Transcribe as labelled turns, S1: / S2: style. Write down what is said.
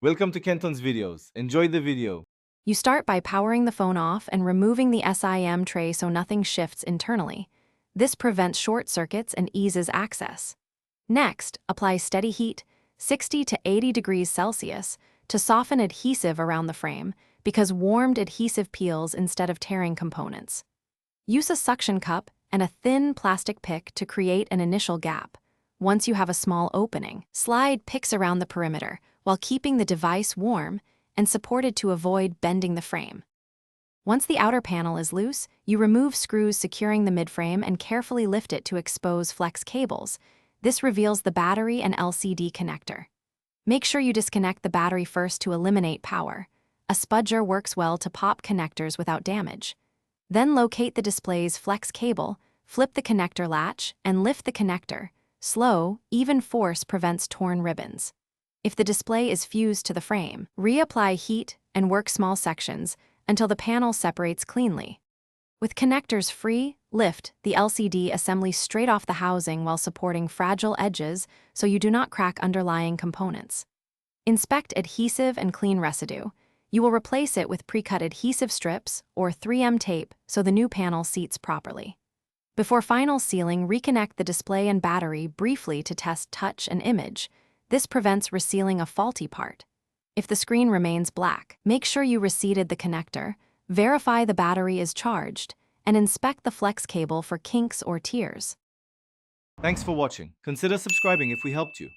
S1: Welcome to Kenton's videos. Enjoy the video.
S2: You start by powering the phone off and removing the SIM tray so nothing shifts internally. This prevents short circuits and eases access. Next, apply steady heat, 60 to 80 degrees Celsius, to soften adhesive around the frame because warmed adhesive peels instead of tearing components. Use a suction cup and a thin plastic pick to create an initial gap. Once you have a small opening, slide picks around the perimeter while keeping the device warm and supported to avoid bending the frame. Once the outer panel is loose, you remove screws securing the midframe and carefully lift it to expose flex cables. This reveals the battery and LCD connector. Make sure you disconnect the battery first to eliminate power. A spudger works well to pop connectors without damage. Then locate the display's flex cable, flip the connector latch, and lift the connector. Slow, even force prevents torn ribbons. If the display is fused to the frame, reapply heat and work small sections until the panel separates cleanly. With connectors free, lift the LCD assembly straight off the housing while supporting fragile edges so you do not crack underlying components. Inspect adhesive and clean residue. You will replace it with pre-cut adhesive strips or 3M tape so the new panel seats properly. Before final sealing, reconnect the display and battery briefly to test touch and image. This prevents resealing a faulty part. If the screen remains black, make sure you reseated the connector, verify the battery is charged, and inspect the flex cable for kinks or tears.
S1: Thanks for watching. Consider subscribing if we helped you.